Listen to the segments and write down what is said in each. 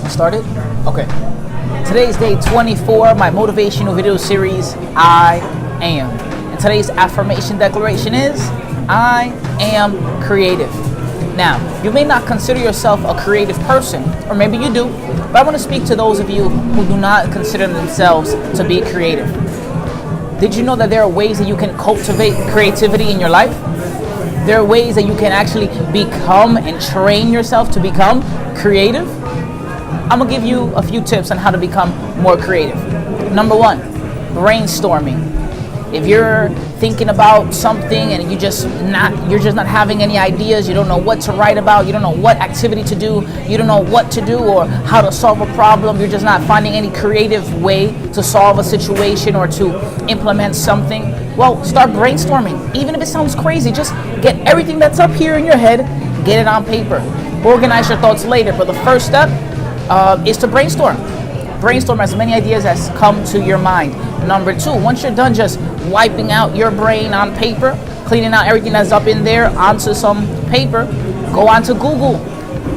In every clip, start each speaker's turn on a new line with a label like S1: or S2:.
S1: Started? Okay. Today's day 24, my motivational video series, I am. And today's affirmation declaration is, I am creative. Now, you may not consider yourself a creative person, or maybe you do, but I want to speak to those of you who do not consider themselves to be creative. Did you know that there are ways that you can cultivate creativity in your life? There are ways that you can actually become and train yourself to become creative. I'm going to give you a few tips on how to become more creative. Number one, brainstorming. If you're thinking about something and you're just not having any ideas, you don't know what to write about, you don't know what activity to do, you don't know what to do or how to solve a problem, you're just not finding any creative way to solve a situation or to implement something, well, start brainstorming. Even if it sounds crazy, just get everything that's up here in your head, get it on paper. Organize your thoughts later, but the first step is to brainstorm. Brainstorm as many ideas as come to your mind. Number two, once you're done just wiping out your brain on paper, cleaning out everything that's up in there onto some paper, go on to Google.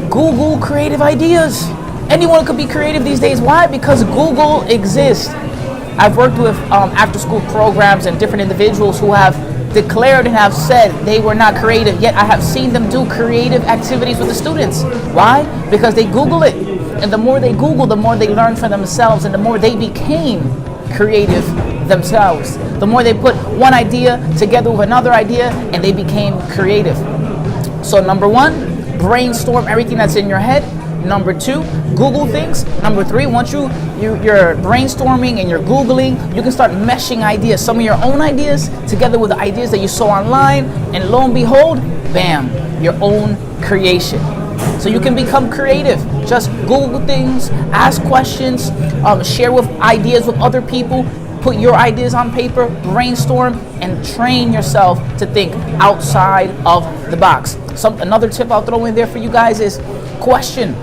S1: Google creative ideas. Anyone could be creative these days. Why? Because Google exists. I've worked with after-school programs and different individuals who have declared and have said they were not creative, yet I have seen them do creative activities with the students. Why? Because they Google it. And the more they Google, the more they learn for themselves, and the more they became creative themselves. The more they put one idea together with another idea, and they became creative. So number one, brainstorm everything that's in your head. Number two, Google things. Number three, once you're brainstorming and you're Googling, you can start meshing ideas, some of your own ideas together with the ideas that you saw online, and lo and behold, bam, your own creation. So you can become creative. Just Google things, ask questions, share with ideas with other people, put your ideas on paper, brainstorm, and train yourself to think outside of the box. Another tip I'll throw in there for you guys is question.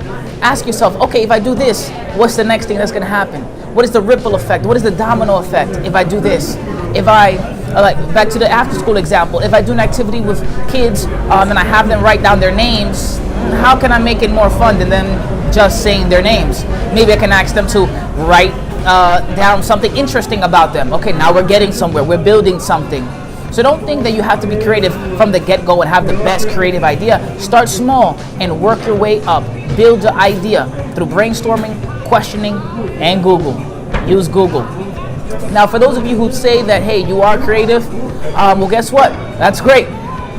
S1: Ask yourself, okay, if I do this, what's the next thing that's going to happen? What is the ripple effect? What is the domino effect if I do this? If I, like back to the after school example, if I do an activity with kids and I have them write down their names, how can I make it more fun than them just saying their names? Maybe I can ask them to write down something interesting about them. Okay, now we're getting somewhere. We're building something. So don't think that you have to be creative from the get-go and have the best creative idea. Start small and work your way up. Build the idea through brainstorming, questioning, and Google. Use Google. Now, for those of you who say that, hey, you are creative, well, guess what? That's great.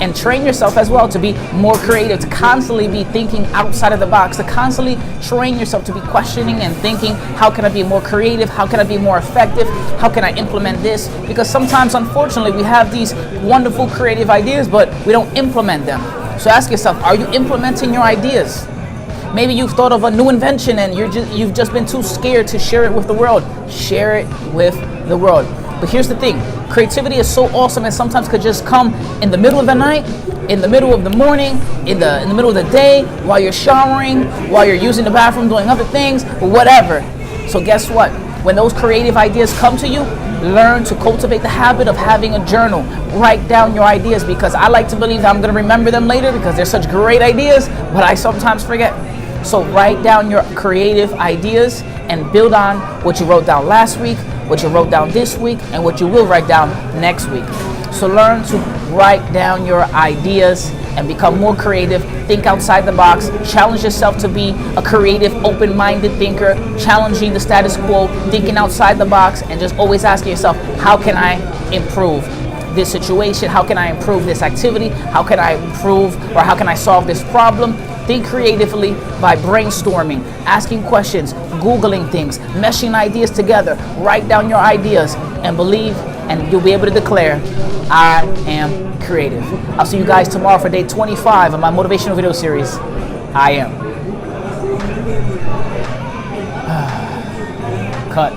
S1: And train yourself as well to be more creative, to constantly be thinking outside of the box, to constantly train yourself to be questioning and thinking, how can I be more creative? How can I be more effective? How can I implement this? Because sometimes, unfortunately, we have these wonderful creative ideas, but we don't implement them. So ask yourself, are you implementing your ideas? Maybe you've thought of a new invention and you've just been too scared to share it with the world. Share it with the world. But here's the thing, creativity is so awesome and sometimes could just come in the middle of the night, in the middle of the morning, in the middle of the day, while you're showering, while you're using the bathroom, doing other things, whatever. So guess what? When those creative ideas come to you, learn to cultivate the habit of having a journal. Write down your ideas, because I like to believe that I'm going to remember them later because they're such great ideas, but I sometimes forget. So write down your creative ideas and build on what you wrote down last week, what you wrote down this week, and what you will write down next week. So learn to write down your ideas and become more creative. Think outside the box. Challenge yourself to be a creative, open-minded thinker, challenging the status quo, thinking outside the box, and just always asking yourself, how can I improve this situation? How can I improve this activity? How can I improve, or how can I solve this problem? Think creatively by brainstorming, asking questions, Googling things, meshing ideas together. Write down your ideas and believe, and you'll be able to declare, I am creative. I'll see you guys tomorrow for day 25 of my motivational video series, I am. Cut.